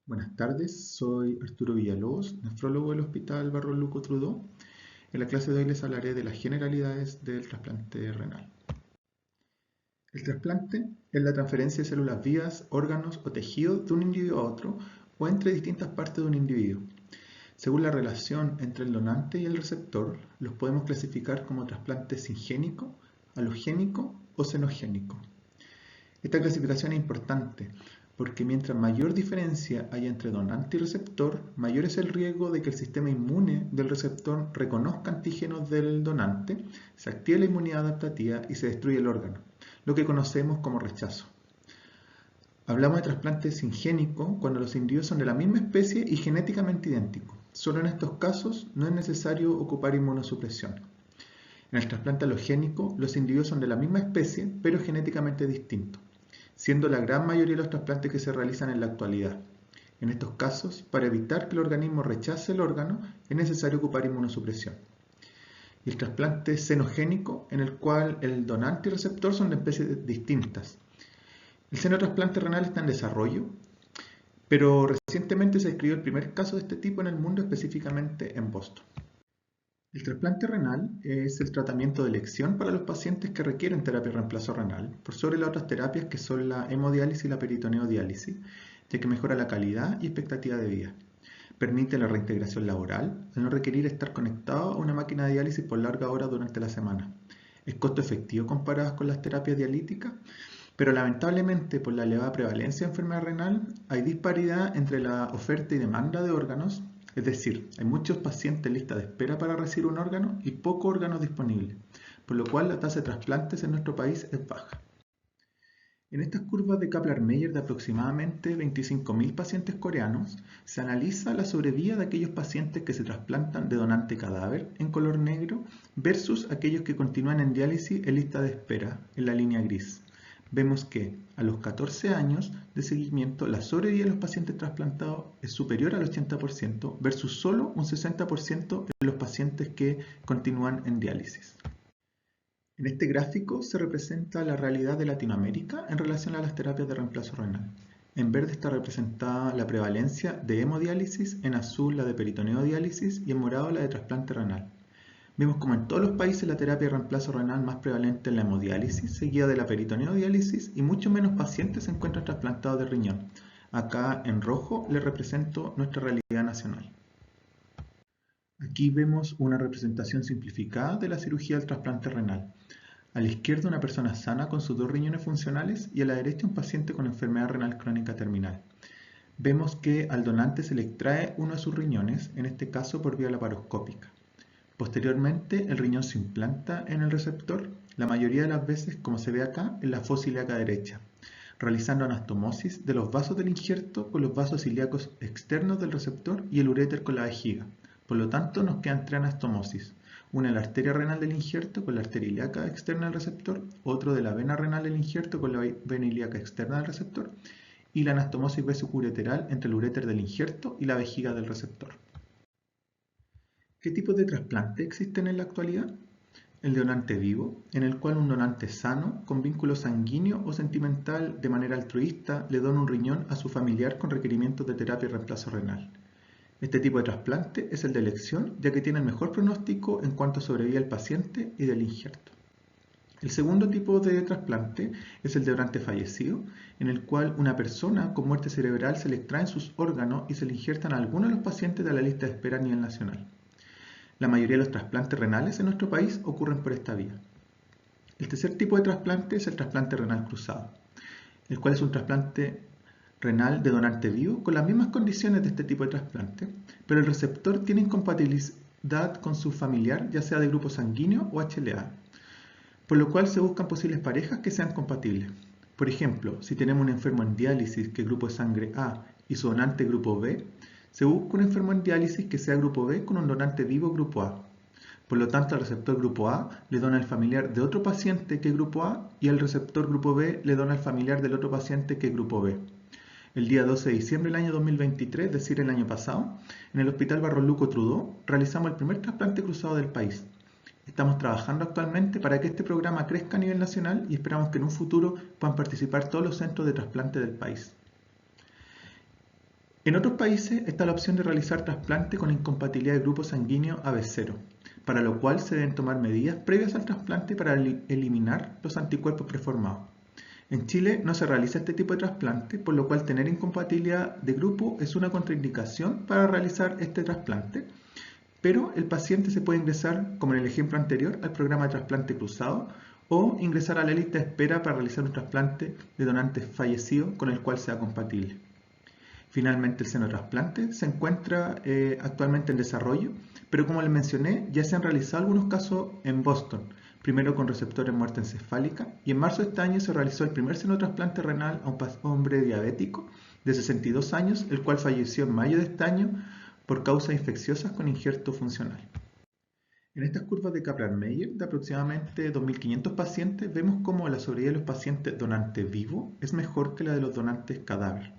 Buenas tardes, soy Arturo Villalobos, nefrólogo del Hospital Barros Luco Trudó. En la clase de hoy les hablaré de las generalidades del trasplante renal. El trasplante es la transferencia de células vivas, órganos o tejidos de un individuo a otro o entre distintas partes de un individuo. Según la relación entre el donante y el receptor, los podemos clasificar como trasplante singénico, alogénico o xenogénico. Esta clasificación es importante porque mientras mayor diferencia haya entre donante y receptor, mayor es el riesgo de que el sistema inmune del receptor reconozca antígenos del donante, se active la inmunidad adaptativa y se destruye el órgano, lo que conocemos como rechazo. Hablamos de trasplante singénico cuando los individuos son de la misma especie y genéticamente idénticos. Solo en estos casos no es necesario ocupar inmunosupresión. En el trasplante alogénico, los individuos son de la misma especie, pero genéticamente distintos, siendo la gran mayoría de los trasplantes que se realizan en la actualidad. En estos casos, para evitar que el organismo rechace el órgano, es necesario ocupar inmunosupresión. Y el trasplante xenogénico, en el cual el donante y el receptor son de especies distintas. El xenotrasplante renal está en desarrollo, pero recientemente se describió el primer caso de este tipo en el mundo, específicamente en Boston. El trasplante renal es el tratamiento de elección para los pacientes que requieren terapia de reemplazo renal, por sobre las otras terapias que son la hemodiálisis y la peritoneodiálisis, ya que mejora la calidad y expectativa de vida. Permite la reintegración laboral al no requerir estar conectado a una máquina de diálisis por largas horas durante la semana. Es costo efectivo comparado con las terapias dialíticas, pero lamentablemente por la elevada prevalencia de enfermedad renal hay disparidad entre la oferta y demanda de órganos. Es decir, hay muchos pacientes en lista de espera para recibir un órgano y pocos órganos disponibles, por lo cual la tasa de trasplantes en nuestro país es baja. En estas curvas de Kaplan-Meier de aproximadamente 25.000 pacientes coreanos, se analiza la sobrevida de aquellos pacientes que se trasplantan de donante cadáver en color negro versus aquellos que continúan en diálisis en lista de espera en la línea gris. Vemos que a los 14 años de seguimiento la sobrevida de los pacientes trasplantados es superior al 80% versus solo un 60% en los pacientes que continúan en diálisis. En este gráfico se representa la realidad de Latinoamérica en relación a las terapias de reemplazo renal. En verde está representada la prevalencia de hemodiálisis, en azul la de peritoneodiálisis y en morado la de trasplante renal. Vemos como en todos los países la terapia de reemplazo renal más prevalente es la hemodiálisis, seguida de la peritoneodiálisis, y mucho menos pacientes se encuentran trasplantados de riñón. Acá en rojo les represento nuestra realidad nacional. Aquí vemos una representación simplificada de la cirugía del trasplante renal. A la izquierda una persona sana con sus dos riñones funcionales y a la derecha un paciente con enfermedad renal crónica terminal. Vemos que al donante se le extrae uno de sus riñones, en este caso por vía laparoscópica. Posteriormente, el riñón se implanta en el receptor, la mayoría de las veces, como se ve acá, en la fosa ilíaca derecha, realizando anastomosis de los vasos del injerto con los vasos ilíacos externos del receptor y el uréter con la vejiga. Por lo tanto, nos quedan tres anastomosis. Una de la arteria renal del injerto con la arteria ilíaca externa del receptor, otro de la vena renal del injerto con la vena ilíaca externa del receptor, y la anastomosis vesicureteral entre el uréter del injerto y la vejiga del receptor. ¿Qué tipos de trasplante existen en la actualidad? El de donante vivo, en el cual un donante sano, con vínculo sanguíneo o sentimental de manera altruista, le dona un riñón a su familiar con requerimientos de terapia y reemplazo renal. Este tipo de trasplante es el de elección, ya que tiene el mejor pronóstico en cuanto a sobrevida del paciente y del injerto. El segundo tipo de trasplante es el de donante fallecido, en el cual una persona con muerte cerebral se le extraen sus órganos y se le injertan a algunos de los pacientes de la lista de espera a nivel nacional. La mayoría de los trasplantes renales en nuestro país ocurren por esta vía. El tercer tipo de trasplante es el trasplante renal cruzado, el cual es un trasplante renal de donante vivo con las mismas condiciones de este tipo de trasplante, pero el receptor tiene incompatibilidad con su familiar, ya sea de grupo sanguíneo o HLA, por lo cual se buscan posibles parejas que sean compatibles. Por ejemplo, si tenemos un enfermo en diálisis que es grupo de sangre A y su donante grupo B, se busca un enfermo en diálisis que sea grupo B con un donante vivo grupo A. Por lo tanto, al receptor grupo A le dona al familiar de otro paciente que es grupo A y al receptor grupo B le dona al familiar del otro paciente que es grupo B. El día 12 de diciembre del año 2023, es decir, el año pasado, en el Hospital Barros Luco Trudó, realizamos el primer trasplante cruzado del país. Estamos trabajando actualmente para que este programa crezca a nivel nacional y esperamos que en un futuro puedan participar todos los centros de trasplante del país. En otros países está la opción de realizar trasplante con incompatibilidad de grupo sanguíneo AB0, para lo cual se deben tomar medidas previas al trasplante para eliminar los anticuerpos preformados. En Chile no se realiza este tipo de trasplante, por lo cual tener incompatibilidad de grupo es una contraindicación para realizar este trasplante, pero el paciente se puede ingresar, como en el ejemplo anterior, al programa de trasplante cruzado o ingresar a la lista de espera para realizar un trasplante de donante fallecido con el cual sea compatible. Finalmente, el xenotrasplante se encuentra actualmente en desarrollo, pero como les mencioné, ya se han realizado algunos casos en Boston, primero con receptores de muerte encefálica, y en marzo de este año se realizó el primer xenotrasplante renal a un hombre diabético de 62 años, el cual falleció en mayo de este año por causas infecciosas con injerto funcional. En estas curvas de Kaplan-Meier de aproximadamente 2.500 pacientes vemos cómo la sobrevida de los pacientes donantes vivos es mejor que la de los donantes cadáver.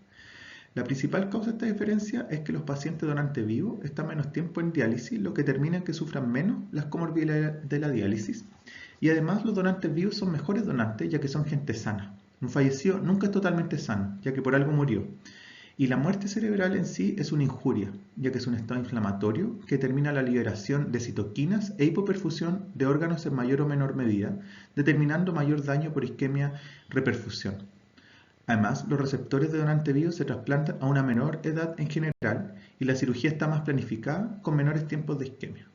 La principal causa de esta diferencia es que los pacientes donantes vivos están menos tiempo en diálisis, lo que determina que sufran menos las comorbilidades de la diálisis. Y además los donantes vivos son mejores donantes ya que son gente sana. Un fallecido nunca es totalmente sano, ya que por algo murió. Y la muerte cerebral en sí es una injuria, ya que es un estado inflamatorio que determina la liberación de citoquinas e hipoperfusión de órganos en mayor o menor medida, determinando mayor daño por isquemia-reperfusión. Además, los receptores de donante vivo se trasplantan a una menor edad en general y la cirugía está más planificada con menores tiempos de isquemia.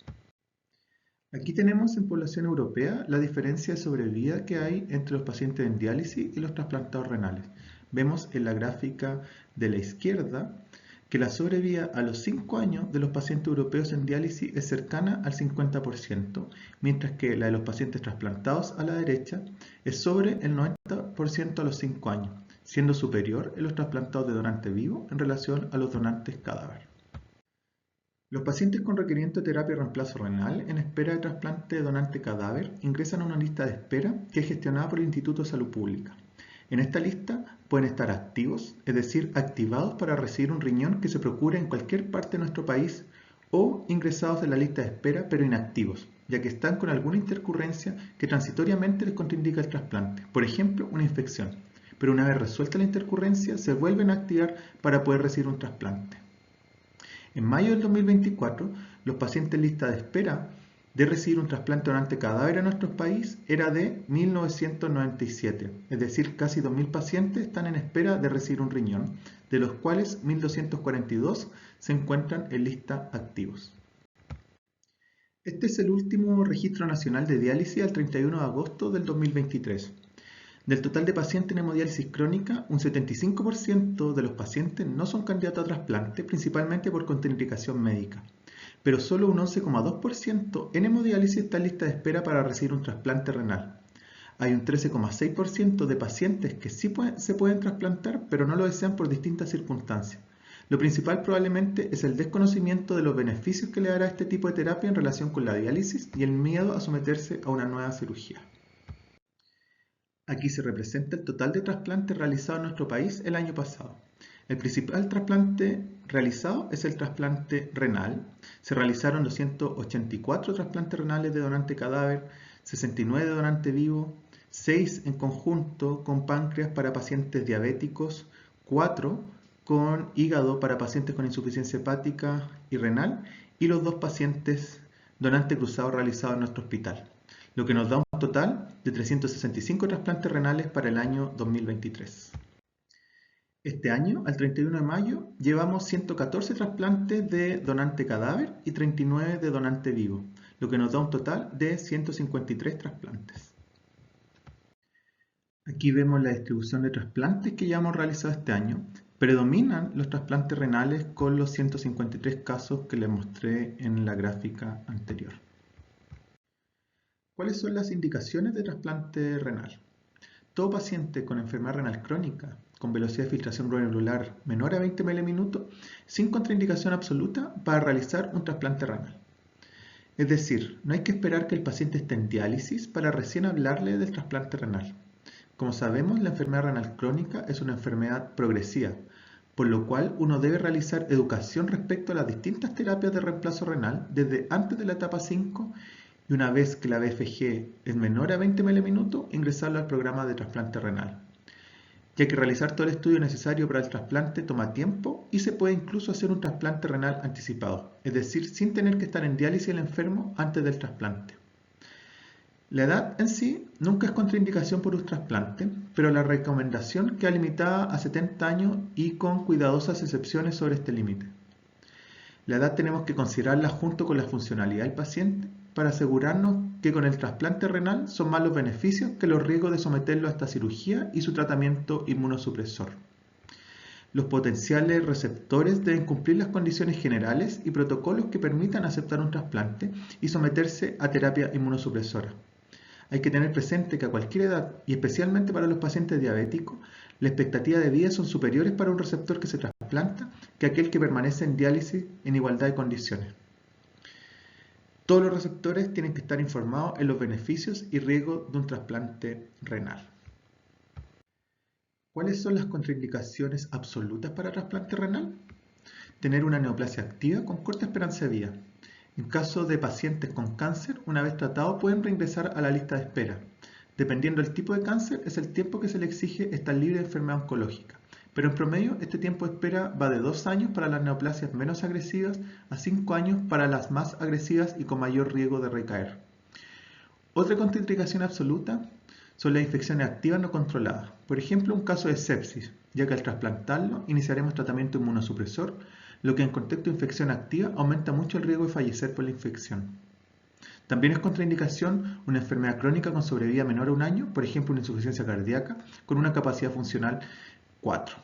Aquí tenemos en población europea la diferencia de sobrevida que hay entre los pacientes en diálisis y los trasplantados renales. Vemos en la gráfica de la izquierda que la sobrevida a los 5 años de los pacientes europeos en diálisis es cercana al 50%, mientras que la de los pacientes trasplantados a la derecha es sobre el 90% a los 5 años, siendo superior en los trasplantados de donante vivo en relación a los donantes cadáver. Los pacientes con requerimiento de terapia de reemplazo renal en espera de trasplante de donante cadáver ingresan a una lista de espera que es gestionada por el Instituto de Salud Pública. En esta lista pueden estar activos, es decir, activados para recibir un riñón que se procure en cualquier parte de nuestro país, o ingresados en la lista de espera pero inactivos, ya que están con alguna intercurrencia que transitoriamente les contraindica el trasplante, por ejemplo, una infección. Pero una vez resuelta la intercurrencia, se vuelven a activar para poder recibir un trasplante. En mayo del 2024, los pacientes en lista de espera de recibir un trasplante donante cadáver en nuestro país era de 1.997, es decir, casi 2.000 pacientes están en espera de recibir un riñón, de los cuales 1.242 se encuentran en lista activos. Este es el último registro nacional de diálisis al 31 de agosto del 2023. Del total de pacientes en hemodiálisis crónica, un 75% de los pacientes no son candidatos a trasplante, principalmente por contraindicación médica, pero solo un 11,2% en hemodiálisis está en lista de espera para recibir un trasplante renal. Hay un 13,6% de pacientes que sí se pueden trasplantar, pero no lo desean por distintas circunstancias. Lo principal probablemente es el desconocimiento de los beneficios que le dará este tipo de terapia en relación con la diálisis y el miedo a someterse a una nueva cirugía. Aquí se representa el total de trasplantes realizados en nuestro país el año pasado. El principal trasplante realizado es el trasplante renal. Se realizaron 284 trasplantes renales de donante cadáver, 69 de donante vivo, 6 en conjunto con páncreas para pacientes diabéticos, 4 con hígado para pacientes con insuficiencia hepática y renal y los 2 pacientes donante cruzado realizados en nuestro hospital, lo que nos da un total de 365 trasplantes renales para el año 2023. Este año, al 31 de mayo, llevamos 114 trasplantes de donante cadáver y 39 de donante vivo, lo que nos da un total de 153 trasplantes. Aquí vemos la distribución de trasplantes que ya hemos realizado este año. Predominan los trasplantes renales con los 153 casos que les mostré en la gráfica anterior. ¿Cuáles son las indicaciones de trasplante renal? Todo paciente con enfermedad renal crónica, con velocidad de filtración glomerular menor a 20 ml, sin contraindicación absoluta para realizar un trasplante renal. Es decir, no hay que esperar que el paciente esté en diálisis para recién hablarle del trasplante renal. Como sabemos, la enfermedad renal crónica es una enfermedad progresiva, por lo cual uno debe realizar educación respecto a las distintas terapias de reemplazo renal desde antes de la etapa 5 y una vez que la BFG es menor a 20 ml, ingresarlo al programa de trasplante renal. ya que realizar todo el estudio necesario para el trasplante toma tiempo y se puede incluso hacer un trasplante renal anticipado, es decir, sin tener que estar en diálisis el enfermo antes del trasplante. La edad en sí nunca es contraindicación por un trasplante, pero la recomendación queda limitada a 70 años y con cuidadosas excepciones sobre este límite. La edad tenemos que considerarla junto con la funcionalidad del paciente para asegurarnos que con el trasplante renal son más los beneficios que los riesgos de someterlo a esta cirugía y su tratamiento inmunosupresor. Los potenciales receptores deben cumplir las condiciones generales y protocolos que permitan aceptar un trasplante y someterse a terapia inmunosupresora. Hay que tener presente que a cualquier edad, y especialmente para los pacientes diabéticos, la expectativa de vida son superiores para un receptor que se trasplanta que aquel que permanece en diálisis en igualdad de condiciones. Todos los receptores tienen que estar informados en los beneficios y riesgos de un trasplante renal. ¿Cuáles son las contraindicaciones absolutas para trasplante renal? Tener una neoplasia activa con corta esperanza de vida. En caso de pacientes con cáncer, una vez tratados pueden reingresar a la lista de espera. Dependiendo del tipo de cáncer, es el tiempo que se le exige estar libre de enfermedad oncológica. Pero en promedio, este tiempo de espera va de 2 años para las neoplasias menos agresivas a 5 años para las más agresivas y con mayor riesgo de recaer. Otra contraindicación absoluta son las infecciones activas no controladas. Por ejemplo, un caso de sepsis, ya que al trasplantarlo iniciaremos tratamiento inmunosupresor, lo que en contexto de infección activa aumenta mucho el riesgo de fallecer por la infección. También es contraindicación una enfermedad crónica con sobrevida menor a 1 año, por ejemplo una insuficiencia cardíaca con una capacidad funcional 4.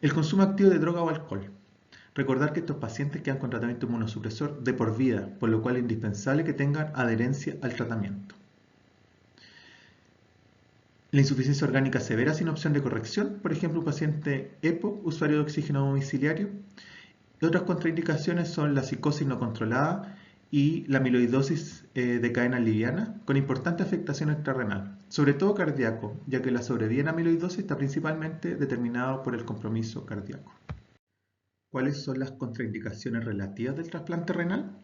El consumo activo de droga o alcohol. Recordar que estos pacientes quedan con tratamiento inmunosupresor de por vida, por lo cual es indispensable que tengan adherencia al tratamiento. La insuficiencia orgánica severa sin opción de corrección, por ejemplo un paciente EPO, usuario de oxígeno domiciliario. Y otras contraindicaciones son la psicosis no controlada y la amiloidosis de cadena liviana, con importante afectación extrarrenal, sobre todo cardíaco, ya que la sobrevida en amiloidosis está principalmente determinada por el compromiso cardíaco. ¿Cuáles son las contraindicaciones relativas del trasplante renal?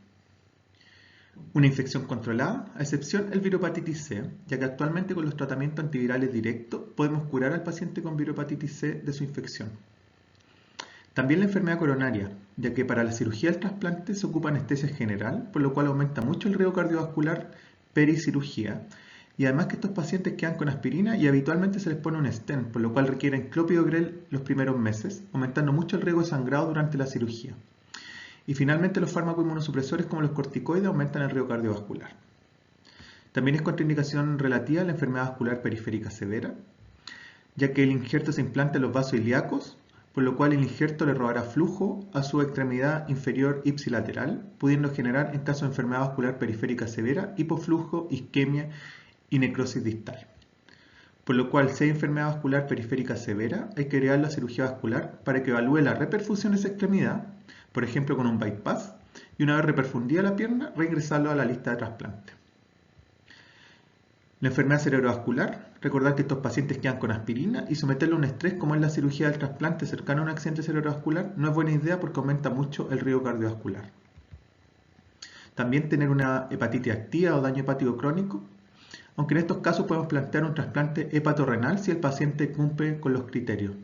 Una infección controlada, a excepción del viropatitis C, ya que actualmente con los tratamientos antivirales directos podemos curar al paciente con viropatitis C de su infección. También la enfermedad coronaria, ya que para la cirugía del trasplante se ocupa anestesia general, por lo cual aumenta mucho el riesgo cardiovascular pericirugía, y además que estos pacientes quedan con aspirina y habitualmente se les pone un stent, por lo cual requieren clopidogrel los primeros meses, aumentando mucho el riesgo de sangrado durante la cirugía. Y finalmente los fármacos inmunosupresores como los corticoides aumentan el riesgo cardiovascular. También es contraindicación relativa a la enfermedad vascular periférica severa, ya que el injerto se implanta en los vasos ilíacos, por lo cual el injerto le robará flujo a su extremidad inferior ipsilateral, pudiendo generar, en caso de enfermedad vascular periférica severa, hipoflujo, isquemia y necrosis distal. Por lo cual, si hay enfermedad vascular periférica severa, hay que agregar la cirugía vascular para que evalúe la reperfusión de esa extremidad, por ejemplo con un bypass, y una vez reperfundida la pierna, reingresarlo a la lista de trasplante. La enfermedad cerebrovascular, recordar que estos pacientes quedan con aspirina y someterlo a un estrés como es la cirugía del trasplante cercano a un accidente cerebrovascular no es buena idea porque aumenta mucho el riesgo cardiovascular. También tener una hepatitis activa o daño hepático crónico, aunque en estos casos podemos plantear un trasplante hepatorrenal si el paciente cumple con los criterios.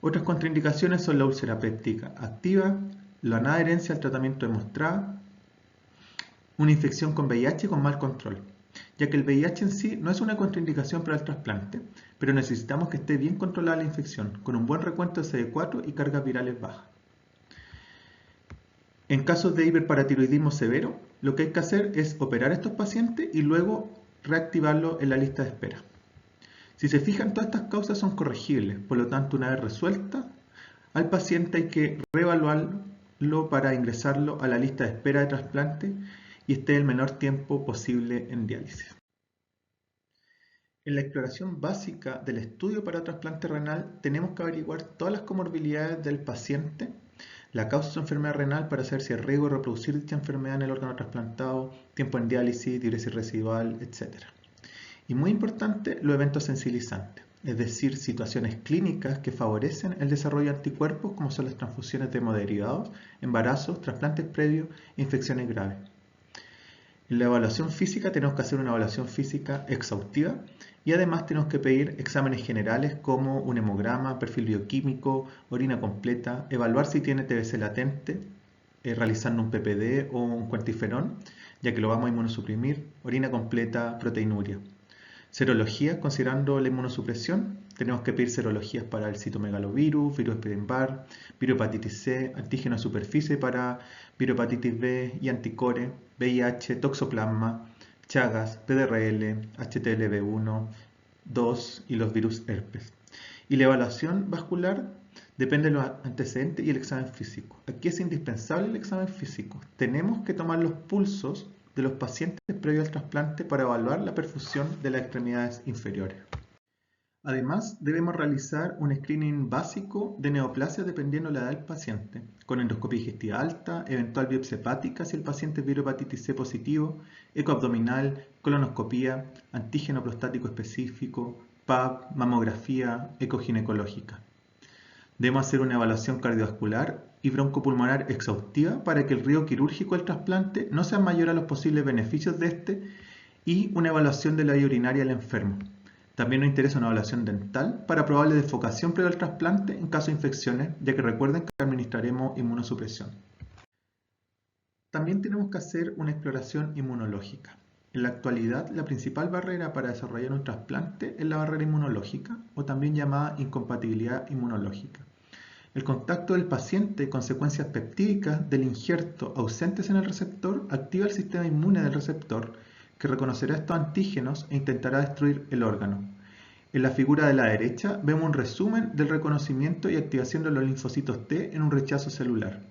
Otras contraindicaciones son la úlcera péptica activa, la no adherencia al tratamiento demostrada, una infección con VIH con mal control, ya que el VIH en sí no es una contraindicación para el trasplante, pero necesitamos que esté bien controlada la infección, con un buen recuento de CD4 y cargas virales bajas. En casos de hiperparatiroidismo severo, lo que hay que hacer es operar a estos pacientes y luego reactivarlo en la lista de espera. Si se fijan, todas estas causas son corregibles, por lo tanto, una vez resuelta, al paciente hay que reevaluarlo para ingresarlo a la lista de espera de trasplante y esté el menor tiempo posible en diálisis. En la exploración básica del estudio para trasplante renal tenemos que averiguar todas las comorbilidades del paciente, la causa de su enfermedad renal para saber si hay riesgo de reproducir dicha enfermedad en el órgano trasplantado, tiempo en diálisis, diuresis residual, etc. Y muy importante, los eventos sensibilizantes, es decir, situaciones clínicas que favorecen el desarrollo de anticuerpos como son las transfusiones de hemoderivados, embarazos, trasplantes previos e infecciones graves. En la evaluación física tenemos que hacer una evaluación física exhaustiva Y además tenemos que pedir exámenes generales como un hemograma, perfil bioquímico, orina completa, evaluar si tiene TBC latente, realizando un PPD o un cuantiferón, ya que lo vamos a inmunosuprimir, orina completa, proteinuria. Serología, considerando la inmunosupresión, tenemos que pedir serologías para el citomegalovirus, virus Epstein-Barr, virohepatitis C, antígeno de superficie para virohepatitis B y anticore, VIH, toxoplasma, Chagas, PDRL, HTLV1, 2 y los virus herpes. Y la evaluación vascular depende de los antecedentes y el examen físico. Aquí es indispensable el examen físico. Tenemos que tomar los pulsos de los pacientes previo al trasplante para evaluar la perfusión de las extremidades inferiores. Además, debemos realizar un screening básico de neoplasia dependiendo de la edad del paciente, con endoscopia digestiva alta, eventual biopsia hepática si el paciente es virohepatitis C positivo, eco abdominal, colonoscopía, antígeno prostático específico, PAP, mamografía, eco ginecológica. Debemos hacer una evaluación cardiovascular y broncopulmonar exhaustiva para que el riesgo quirúrgico del trasplante no sea mayor a los posibles beneficios de este y una evaluación de la vía urinaria del enfermo. También nos interesa una evaluación dental para probable desfocación previo al trasplante en caso de infecciones, ya que recuerden que administraremos inmunosupresión. También tenemos que hacer una exploración inmunológica. En la actualidad, la principal barrera para desarrollar un trasplante es la barrera inmunológica, o también llamada incompatibilidad inmunológica. El contacto del paciente con secuencias peptídicas del injerto ausentes en el receptor activa el sistema inmune del receptor, que reconocerá estos antígenos e intentará destruir el órgano. En la figura de la derecha vemos un resumen del reconocimiento y activación de los linfocitos T en un rechazo celular.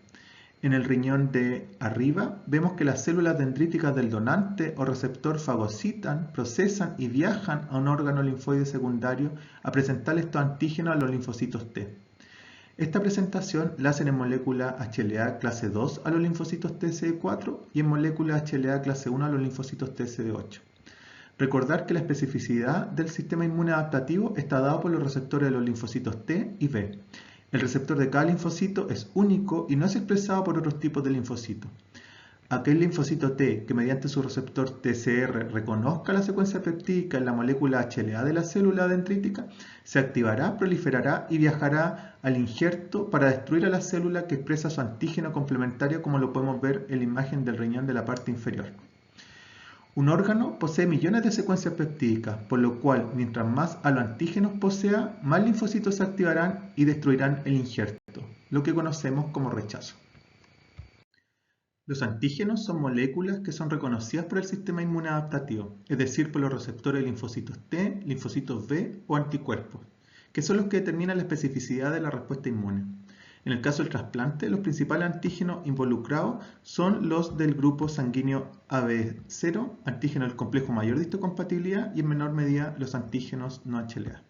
En el riñón de arriba vemos que las células dendríticas del donante o receptor fagocitan, procesan y viajan a un órgano linfoide secundario a presentar estos antígenos a los linfocitos T. Esta presentación la hacen en molécula HLA clase 2 a los linfocitos TCD4 y en molécula HLA clase 1 a los linfocitos TCD8. Recordar que la especificidad del sistema inmune adaptativo está dado por los receptores de los linfocitos T y B. El receptor de cada linfocito es único y no es expresado por otros tipos de linfocitos. Aquel linfocito T que mediante su receptor TCR reconozca la secuencia peptídica en la molécula HLA de la célula dendrítica, se activará, proliferará y viajará al injerto para destruir a la célula que expresa su antígeno complementario, como lo podemos ver en la imagen del riñón de la parte inferior. Un órgano posee millones de secuencias peptídicas, por lo cual mientras más aloantígenos posea, más linfocitos se activarán y destruirán el injerto, lo que conocemos como rechazo. Los antígenos son moléculas que son reconocidas por el sistema inmune adaptativo, es decir, por los receptores de linfocitos T, linfocitos B o anticuerpos, que son los que determinan la especificidad de la respuesta inmune. En el caso del trasplante, los principales antígenos involucrados son los del grupo sanguíneo AB0, antígeno del complejo mayor de histocompatibilidad y en menor medida los antígenos no HLA.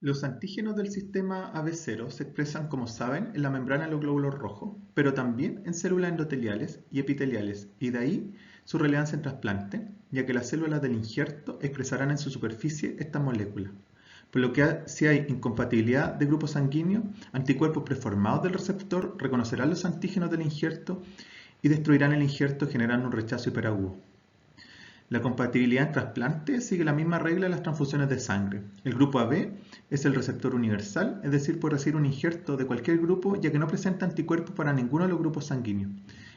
Los antígenos del sistema AB0 se expresan, como saben, en la membrana de los glóbulos rojos, pero también en células endoteliales y epiteliales, y de ahí su relevancia en trasplante, ya que las células del injerto expresarán en su superficie estas moléculas. Por lo que si hay incompatibilidad de grupos sanguíneos, anticuerpos preformados del receptor reconocerán los antígenos del injerto y destruirán el injerto generando un rechazo hiperagudo. La compatibilidad en trasplante sigue la misma regla de las transfusiones de sangre. El grupo AB es el receptor universal, es decir, puede recibir un injerto de cualquier grupo ya que no presenta anticuerpos para ninguno de los grupos sanguíneos.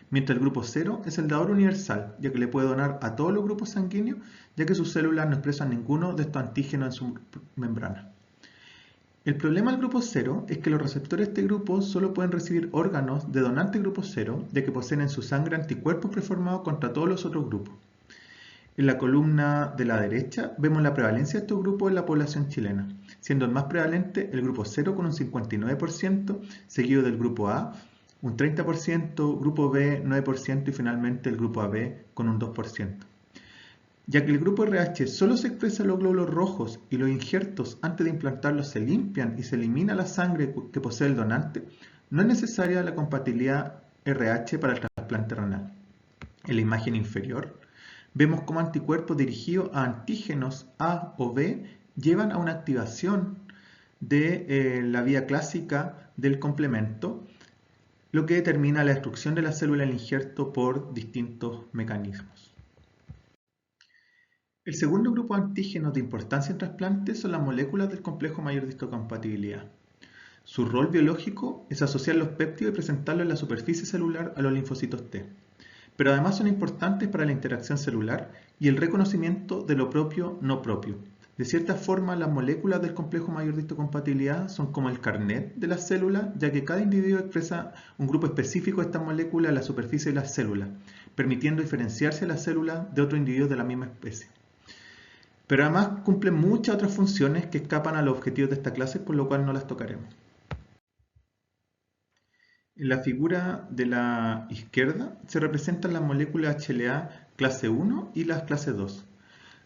Mientras el grupo 0 es el dador universal, ya que le puede donar a todos los grupos sanguíneos, ya que sus células no expresan ninguno de estos antígenos en su membrana. El problema del grupo 0 es que los receptores de este grupo solo pueden recibir órganos de donante grupo 0, ya que poseen en su sangre anticuerpos preformados contra todos los otros grupos. En la columna de la derecha vemos la prevalencia de estos grupos en la población chilena, siendo el más prevalente el grupo 0 con un 59%, seguido del grupo A, un 30%, grupo B 9% y finalmente el grupo AB con un 2%. Ya que el grupo RH solo se expresa en los glóbulos rojos y los injertos antes de implantarlos se limpian y se elimina la sangre que posee el donante, no es necesaria la compatibilidad RH para el trasplante renal. En la imagen inferior vemos cómo anticuerpos dirigidos a antígenos A o B llevan a una activación de la vía clásica del complemento, lo que determina la destrucción de la célula del injerto por distintos mecanismos. El segundo grupo de antígenos de importancia en trasplantes son las moléculas del complejo mayor de histocompatibilidad. Su rol biológico es asociar los péptidos y presentarlos en la superficie celular a los linfocitos T. Pero además son importantes para la interacción celular y el reconocimiento de lo propio no propio. De cierta forma, las moléculas del complejo mayor de histocompatibilidad son como el carnet de las células, ya que cada individuo expresa un grupo específico de estas moléculas en la superficie de las células, permitiendo diferenciarse a las células de otros individuos de la misma especie. Pero además cumplen muchas otras funciones que escapan a los objetivos de esta clase, por lo cual no las tocaremos. En la figura de la izquierda se representan las moléculas HLA clase 1 y las clase 2.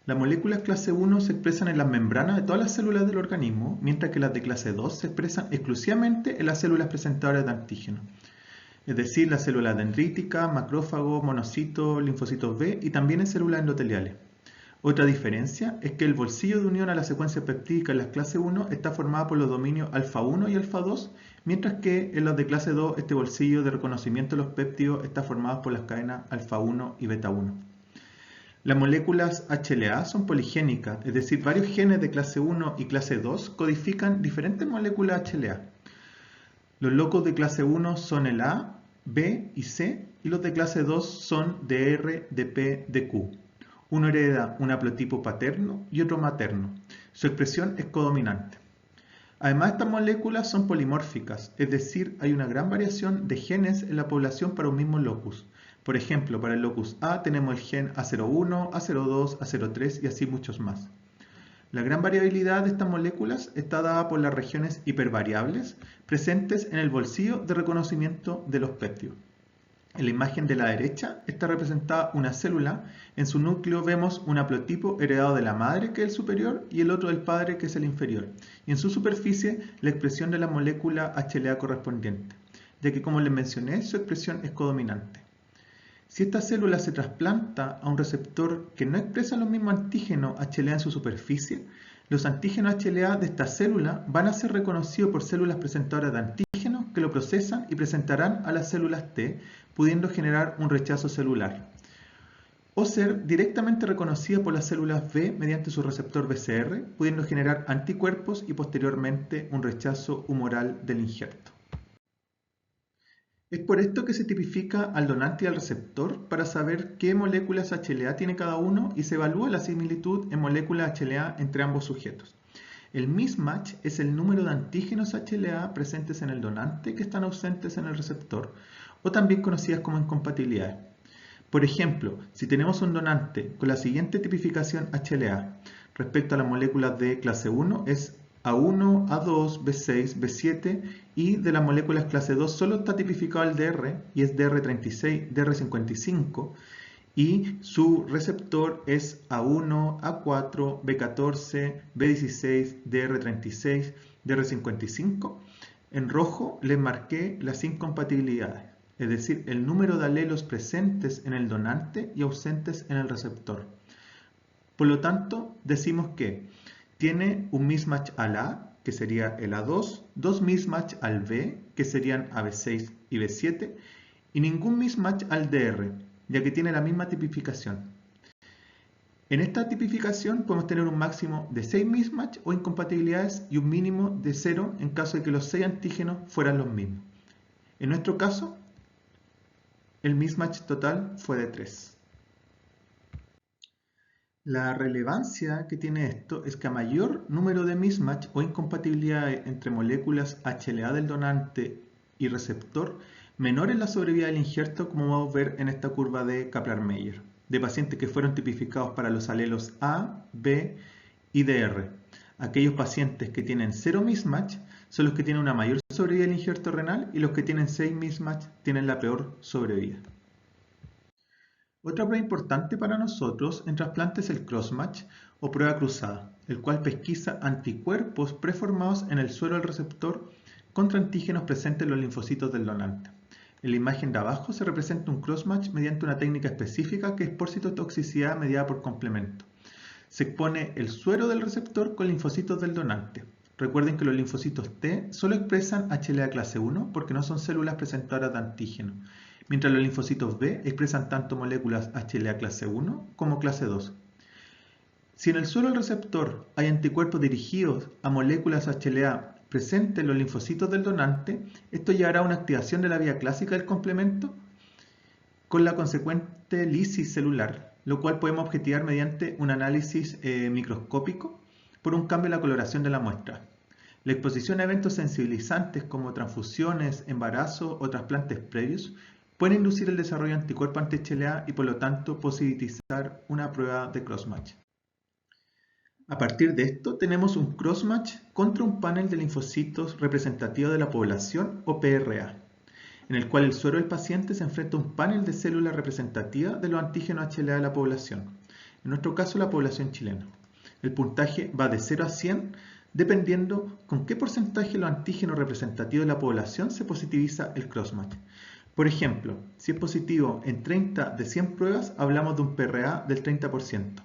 Las moléculas clase 1 se expresan en las membranas de todas las células del organismo, mientras que las de clase 2 se expresan exclusivamente en las células presentadoras de antígenos, es decir, las células dendríticas, macrófagos, monocitos, linfocitos B y también en células endoteliales. Otra diferencia es que el bolsillo de unión a la secuencia peptídica en las clase 1 está formada por los dominios alfa 1 y alfa 2, mientras que en las de clase 2 este bolsillo de reconocimiento de los péptidos está formado por las cadenas alfa 1 y beta 1. Las moléculas HLA son poligénicas, es decir, varios genes de clase 1 y clase 2 codifican diferentes moléculas HLA. Los locos de clase 1 son el A, B y C, y los de clase 2 son DR, DP, DQ. Uno hereda un haplotipo paterno y otro materno. Su expresión es codominante. Además, estas moléculas son polimórficas, es decir, hay una gran variación de genes en la población para un mismo locus. Por ejemplo, para el locus A tenemos el gen A01, A02, A03 y así muchos más. La gran variabilidad de estas moléculas está dada por las regiones hipervariables presentes en el bolsillo de reconocimiento de los péptidos. En la imagen de la derecha está representada una célula. En su núcleo vemos un haplotipo heredado de la madre, que es el superior, y el otro del padre, que es el inferior. Y en su superficie la expresión de la molécula HLA correspondiente, ya que, como les mencioné, su expresión es codominante. Si esta célula se trasplanta a un receptor que no expresa los mismos antígenos HLA en su superficie, los antígenos HLA de esta célula van a ser reconocidos por células presentadoras de antígenos que lo procesan y presentarán a las células T, pudiendo generar un rechazo celular, o ser directamente reconocida por las células B mediante su receptor BCR, pudiendo generar anticuerpos y posteriormente un rechazo humoral del injerto. Es por esto que se tipifica al donante y al receptor para saber qué moléculas HLA tiene cada uno y se evalúa la similitud en moléculas HLA entre ambos sujetos. El mismatch es el número de antígenos HLA presentes en el donante que están ausentes en el receptor, o también conocidas como incompatibilidades. Por ejemplo, si tenemos un donante con la siguiente tipificación HLA, respecto a las moléculas de clase 1 es A1, A2, B6, B7, y de las moléculas clase 2 solo está tipificado el DR y es DR36, DR55, y su receptor es A1, A4, B14, B16, DR36, DR55. En rojo les marqué las incompatibilidades, es decir, el número de alelos presentes en el donante y ausentes en el receptor. Por lo tanto, decimos que tiene un mismatch al A, que sería el A2, dos mismatch al B, que serían AB6 y B7, y ningún mismatch al DR, ya que tiene la misma tipificación. En esta tipificación podemos tener un máximo de 6 mismatch o incompatibilidades y un mínimo de 0 en caso de que los 6 antígenos fueran los mismos. En nuestro caso, el mismatch total fue de 3. La relevancia que tiene esto es que a mayor número de mismatch o incompatibilidades entre moléculas HLA del donante y receptor, menor es la sobrevida del injerto, como vamos a ver en esta curva de Kaplan-Meier, de pacientes que fueron tipificados para los alelos A, B y DR. Aquellos pacientes que tienen 0 mismatch son los que tienen una mayor sobrevida del injerto renal, y los que tienen 6 mismatch tienen la peor sobrevida. Otra prueba importante para nosotros en trasplante es el crossmatch o prueba cruzada, el cual pesquisa anticuerpos preformados en el suero del receptor contra antígenos presentes en los linfocitos del donante. En la imagen de abajo se representa un crossmatch mediante una técnica específica que es por citotoxicidad mediada por complemento. Se expone el suero del receptor con linfocitos del donante. Recuerden que los linfocitos T solo expresan HLA clase 1 porque no son células presentadoras de antígeno, mientras los linfocitos B expresan tanto moléculas HLA clase 1 como clase 2. Si en el suero del receptor hay anticuerpos dirigidos a moléculas HLA presentes en los linfocitos del donante, esto llevará a una activación de la vía clásica del complemento con la consecuente lisis celular, lo cual podemos objetivar mediante un análisis microscópico por un cambio en la coloración de la muestra. La exposición a eventos sensibilizantes como transfusiones, embarazo o trasplantes previos pueden inducir el desarrollo de anticuerpos anti-HLA y por lo tanto posibilizar una prueba de crossmatch. A partir de esto tenemos un crossmatch contra un panel de linfocitos representativo de la población o PRA, en el cual el suero del paciente se enfrenta a un panel de células representativas de los antígenos HLA de la población, en nuestro caso la población chilena. El puntaje va de 0 a 100 dependiendo con qué porcentaje de los antígenos representativos de la población se positiviza el crossmatch. Por ejemplo, si es positivo en 30 de 100 pruebas, hablamos de un PRA del 30%.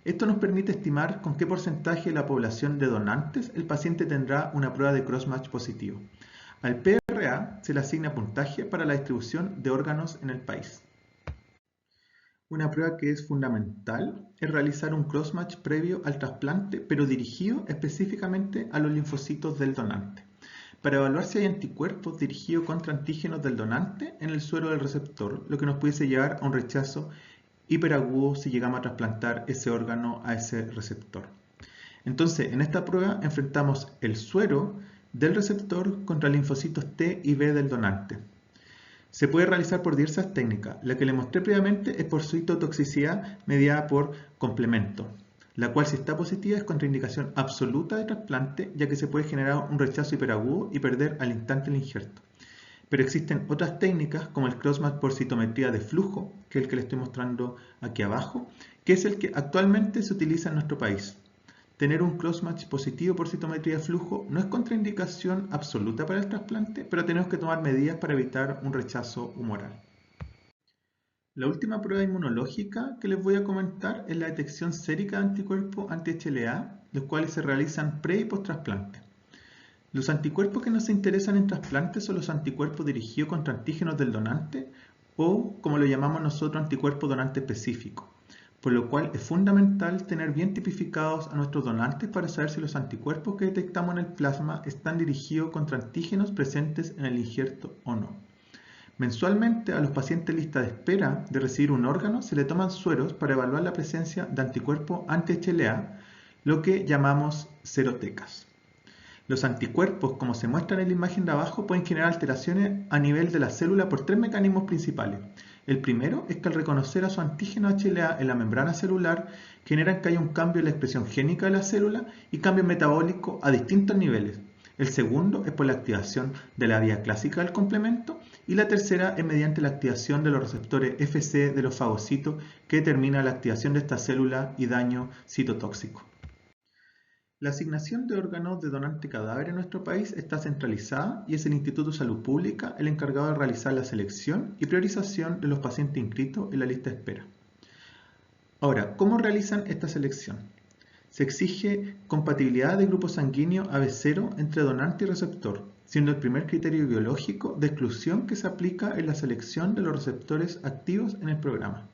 Esto nos permite estimar con qué porcentaje de la población de donantes el paciente tendrá una prueba de crossmatch positivo. Al PRA se le asigna puntaje para la distribución de órganos en el país. Una prueba que es fundamental es realizar un crossmatch previo al trasplante, pero dirigido específicamente a los linfocitos del donante, para evaluar si hay anticuerpos dirigidos contra antígenos del donante en el suero del receptor, lo que nos pudiese llevar a un rechazo hiperagudo si llegamos a trasplantar ese órgano a ese receptor. Entonces, en esta prueba enfrentamos el suero del receptor contra linfocitos T y B del donante. Se puede realizar por diversas técnicas. La que le mostré previamente es por citotoxicidad mediada por complemento, la cual si está positiva es contraindicación absoluta de trasplante, ya que se puede generar un rechazo hiperagudo y perder al instante el injerto. Pero existen otras técnicas como el crossmatch por citometría de flujo, que es el que le estoy mostrando aquí abajo, que es el que actualmente se utiliza en nuestro país. Tener un crossmatch positivo por citometría de flujo no es contraindicación absoluta para el trasplante, pero tenemos que tomar medidas para evitar un rechazo humoral. La última prueba inmunológica que les voy a comentar es la detección sérica de anticuerpos anti-HLA, los cuales se realizan pre y post trasplante. Los anticuerpos que nos interesan en trasplante son los anticuerpos dirigidos contra antígenos del donante o, como lo llamamos nosotros, anticuerpos donante específicos, por lo cual es fundamental tener bien tipificados a nuestros donantes para saber si los anticuerpos que detectamos en el plasma están dirigidos contra antígenos presentes en el injerto o no. Mensualmente a los pacientes lista de espera de recibir un órgano se le toman sueros para evaluar la presencia de anticuerpos anti-HLA, lo que llamamos serotecas. Los anticuerpos, como se muestra en la imagen de abajo, pueden generar alteraciones a nivel de la célula por tres mecanismos principales. El primero es que al reconocer a su antígeno HLA en la membrana celular, generan que haya un cambio en la expresión génica de la célula y cambio metabólico a distintos niveles. El segundo es por la activación de la vía clásica del complemento y la tercera es mediante la activación de los receptores Fc de los fagocitos que determina la activación de esta célula y daño citotóxico. La asignación de órganos de donante cadáver en nuestro país está centralizada y es el Instituto de Salud Pública el encargado de realizar la selección y priorización de los pacientes inscritos en la lista de espera. Ahora, ¿cómo realizan esta selección? Se exige compatibilidad de grupo sanguíneo AB0 entre donante y receptor, siendo el primer criterio biológico de exclusión que se aplica en la selección de los receptores activos en el programa.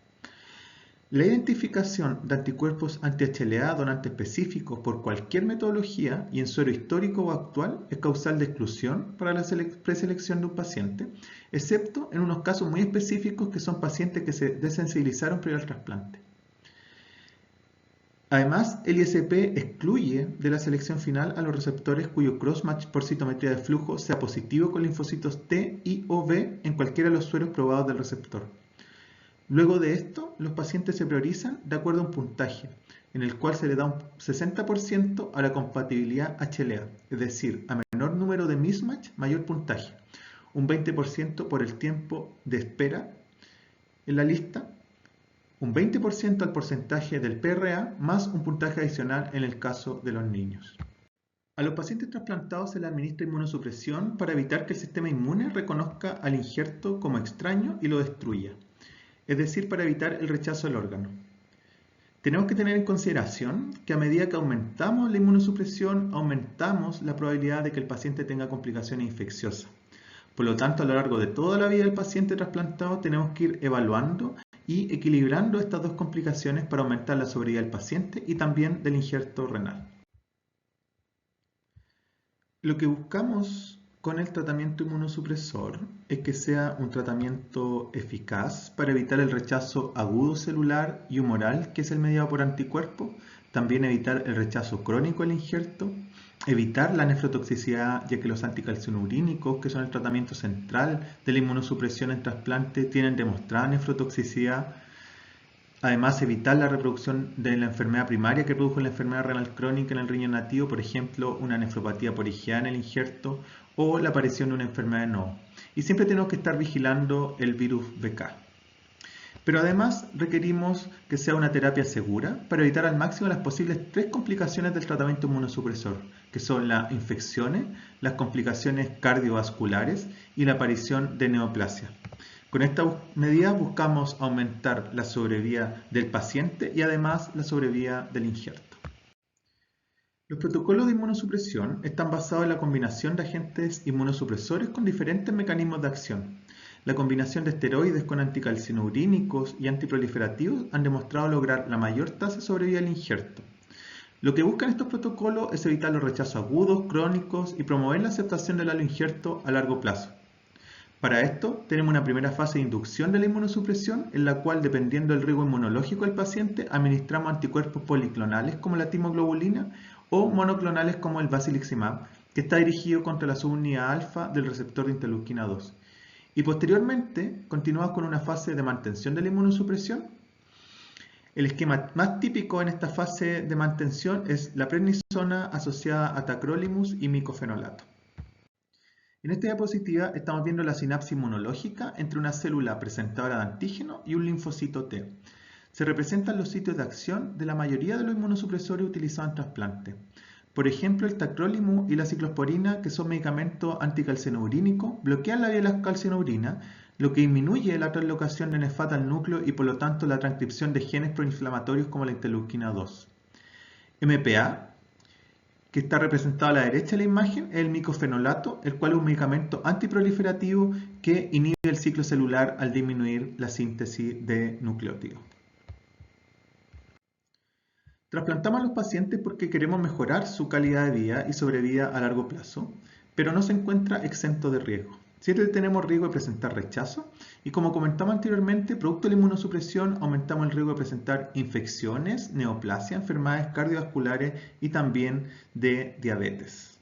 La identificación de anticuerpos anti-HLA donantes específicos por cualquier metodología y en suero histórico o actual es causal de exclusión para la preselección de un paciente, excepto en unos casos muy específicos que son pacientes que se desensibilizaron previo al trasplante. Además, el ISP excluye de la selección final a los receptores cuyo crossmatch por citometría de flujo sea positivo con linfocitos T y o B en cualquiera de los sueros probados del receptor. Luego de esto, los pacientes se priorizan de acuerdo a un puntaje, en el cual se le da un 60% a la compatibilidad HLA, es decir, a menor número de mismatch, mayor puntaje, un 20% por el tiempo de espera en la lista, un 20% al porcentaje del PRA, más un puntaje adicional en el caso de los niños. A los pacientes trasplantados se les administra inmunosupresión para evitar que el sistema inmune reconozca al injerto como extraño y lo destruya, es decir, para evitar el rechazo del órgano. Tenemos que tener en consideración que a medida que aumentamos la inmunosupresión, aumentamos la probabilidad de que el paciente tenga complicaciones infecciosas. Por lo tanto, a lo largo de toda la vida del paciente trasplantado tenemos que ir evaluando y equilibrando estas dos complicaciones para aumentar la sobrevida del paciente y también del injerto renal. Lo que buscamos con el tratamiento inmunosupresor es que sea un tratamiento eficaz para evitar el rechazo agudo celular y humoral, que es el mediado por anticuerpos, también evitar el rechazo crónico al injerto, evitar la nefrotoxicidad, ya que los anticalcinurínicos, que son el tratamiento central de la inmunosupresión en trasplante, tienen demostrada nefrotoxicidad. Además, evitar la reproducción de la enfermedad primaria que produjo la enfermedad renal crónica en el riñón nativo, por ejemplo, una nefropatía por IgA en el injerto o la aparición de una enfermedad de Novo. Y siempre tenemos que estar vigilando el virus BK. Pero además requerimos que sea una terapia segura para evitar al máximo las posibles 3 complicaciones del tratamiento inmunosupresor, que son las infecciones, las complicaciones cardiovasculares y la aparición de neoplasia. Con estas medidas buscamos aumentar la sobrevida del paciente y además la sobrevida del injerto. Los protocolos de inmunosupresión están basados en la combinación de agentes inmunosupresores con diferentes mecanismos de acción. La combinación de esteroides con anticalcinurínicos y antiproliferativos han demostrado lograr la mayor tasa de sobrevida del injerto. Lo que buscan estos protocolos es evitar los rechazos agudos, crónicos y promover la aceptación del aloinjerto a largo plazo. Para esto, tenemos una primera fase de inducción de la inmunosupresión, en la cual, dependiendo del riesgo inmunológico del paciente, administramos anticuerpos policlonales como la timoglobulina o monoclonales como el basiliximab, que está dirigido contra la subunidad alfa del receptor de interleuquina 2. Y posteriormente, continuamos con una fase de mantención de la inmunosupresión. El esquema más típico en esta fase de mantención es la prednisona asociada a tacrolimus y micofenolato. En esta diapositiva estamos viendo la sinapsis inmunológica entre una célula presentadora de antígeno y un linfocito T. Se representan los sitios de acción de la mayoría de los inmunosupresores utilizados en trasplante. Por ejemplo, el tacrolimus y la ciclosporina, que son medicamentos anticalcinurínicos, bloquean la vía de la calcinuria, lo que disminuye la translocación de NFAT al núcleo y por lo tanto la transcripción de genes proinflamatorios como la interleuquina 2. MPA, que está representado a la derecha de la imagen, es el micofenolato, el cual es un medicamento antiproliferativo que inhibe el ciclo celular al disminuir la síntesis de nucleótidos. Trasplantamos a los pacientes porque queremos mejorar su calidad de vida y sobrevida a largo plazo, pero no se encuentra exento de riesgo. Siempre tenemos riesgo de presentar rechazo y, como comentamos anteriormente, producto de la inmunosupresión aumentamos el riesgo de presentar infecciones, neoplasia, enfermedades cardiovasculares y también de diabetes.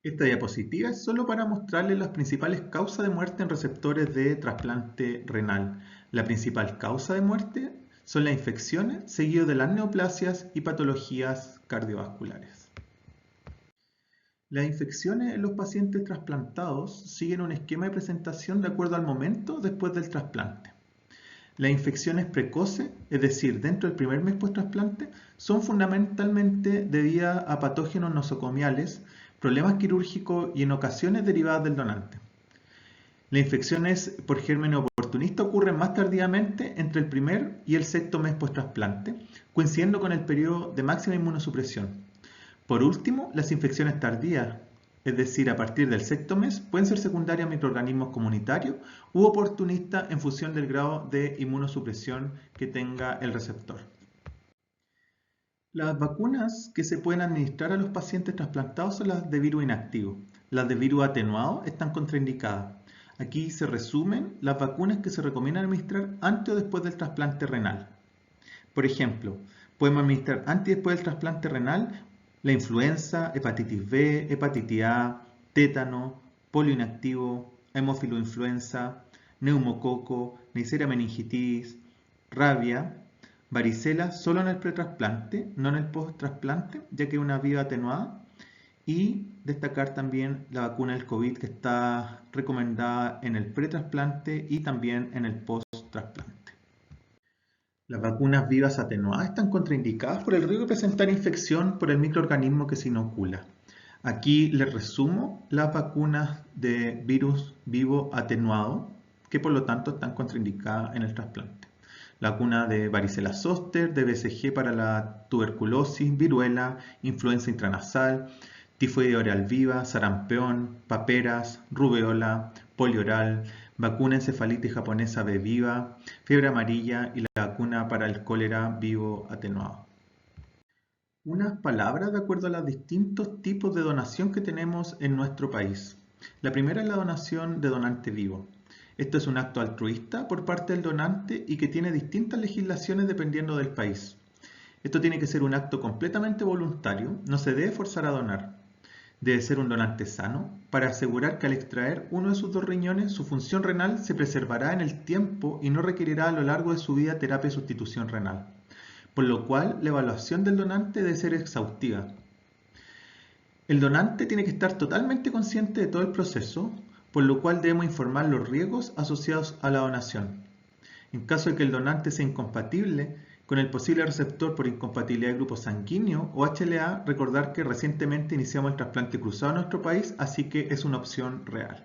Esta diapositiva es solo para mostrarles las principales causas de muerte en receptores de trasplante renal. La principal causa de muerte son las infecciones, seguido de las neoplasias y patologías cardiovasculares. Las infecciones en los pacientes trasplantados siguen un esquema de presentación de acuerdo al momento después del trasplante. Las infecciones precoces, es decir, dentro del primer mes post-trasplante, son fundamentalmente debidas a patógenos nosocomiales, problemas quirúrgicos y en ocasiones derivadas del donante. Las infecciones por germen oportunista ocurren más tardíamente entre el primer y el sexto mes post-trasplante, coincidiendo con el periodo de máxima inmunosupresión. Por último, las infecciones tardías, es decir, a partir del sexto mes, pueden ser secundarias a microorganismos comunitarios u oportunistas en función del grado de inmunosupresión que tenga el receptor. Las vacunas que se pueden administrar a los pacientes trasplantados son las de virus inactivo. Las de virus atenuado están contraindicadas. Aquí se resumen las vacunas que se recomiendan administrar antes o después del trasplante renal. Por ejemplo, podemos administrar antes y después del trasplante renal la influenza, hepatitis B, hepatitis A, tétano, polio inactivo, hemofiloinfluenza, neumococo, Neisseria meningitis, rabia, varicela solo en el pretrasplante, no en el post-trasplante, ya que es una vía atenuada. Y destacar también la vacuna del COVID, que está recomendada en el pretrasplante y también en el post-trasplante. Las vacunas vivas atenuadas están contraindicadas por el riesgo de presentar infección por el microorganismo que se inocula. Aquí les resumo las vacunas de virus vivo atenuado, que por lo tanto están contraindicadas en el trasplante. La vacuna de varicela zoster, de BCG para la tuberculosis, viruela, influenza intranasal, tifoidea oral viva, sarampión, paperas, rubeola, polio oral, vacuna encefalitis japonesa B viva, fiebre amarilla y la vacuna para el cólera vivo atenuado. Unas palabras de acuerdo a los distintos tipos de donación que tenemos en nuestro país. La primera es la donación de donante vivo. Esto es un acto altruista por parte del donante y que tiene distintas legislaciones dependiendo del país. Esto tiene que ser un acto completamente voluntario, no se debe forzar a donar. Debe ser un donante sano para asegurar que al extraer uno de sus 2 riñones, su función renal se preservará en el tiempo y no requerirá a lo largo de su vida terapia de sustitución renal. Por lo cual, la evaluación del donante debe ser exhaustiva. El donante tiene que estar totalmente consciente de todo el proceso, por lo cual debemos informar los riesgos asociados a la donación. En caso de que el donante sea incompatible con el posible receptor por incompatibilidad de grupo sanguíneo o HLA, recordar que recientemente iniciamos el trasplante cruzado en nuestro país, así que es una opción real.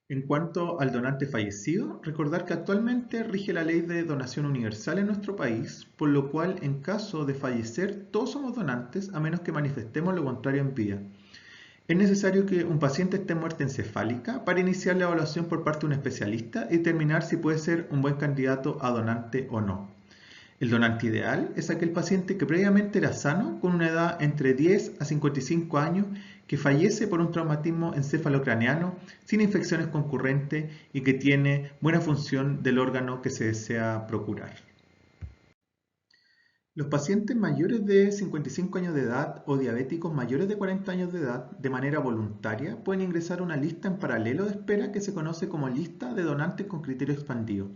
En cuanto al donante fallecido, recordar que actualmente rige la ley de donación universal en nuestro país, por lo cual en caso de fallecer todos somos donantes a menos que manifestemos lo contrario en vida. Es necesario que un paciente esté en muerte encefálica para iniciar la evaluación por parte de un especialista y determinar si puede ser un buen candidato a donante o no. El donante ideal es aquel paciente que previamente era sano con una edad entre 10 a 55 años que fallece por un traumatismo encefalocraneano sin infecciones concurrentes y que tiene buena función del órgano que se desea procurar. Los pacientes mayores de 55 años de edad o diabéticos mayores de 40 años de edad de manera voluntaria pueden ingresar a una lista en paralelo de espera que se conoce como lista de donantes con criterio expandido.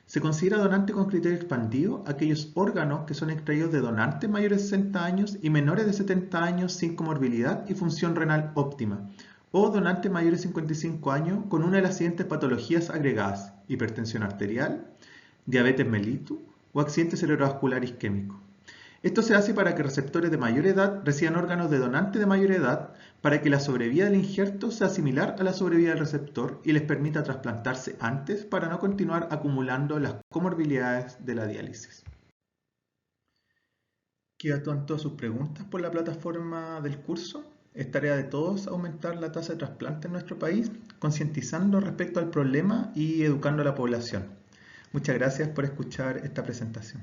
Se considera donante con criterio expandido aquellos órganos que son extraídos de donantes mayores de 60 años y menores de 70 años sin comorbilidad y función renal óptima, o donantes mayores de 55 años con una de las siguientes patologías agregadas: hipertensión arterial, diabetes mellitus o accidente cerebrovascular isquémico. Esto se hace para que receptores de mayor edad reciban órganos de donantes de mayor edad para que la sobrevida del injerto sea similar a la sobrevida del receptor y les permita trasplantarse antes para no continuar acumulando las comorbilidades de la diálisis. Queda todas sus preguntas por la plataforma del curso. Es tarea de todos aumentar la tasa de trasplante en nuestro país, concientizando respecto al problema y educando a la población. Muchas gracias por escuchar esta presentación.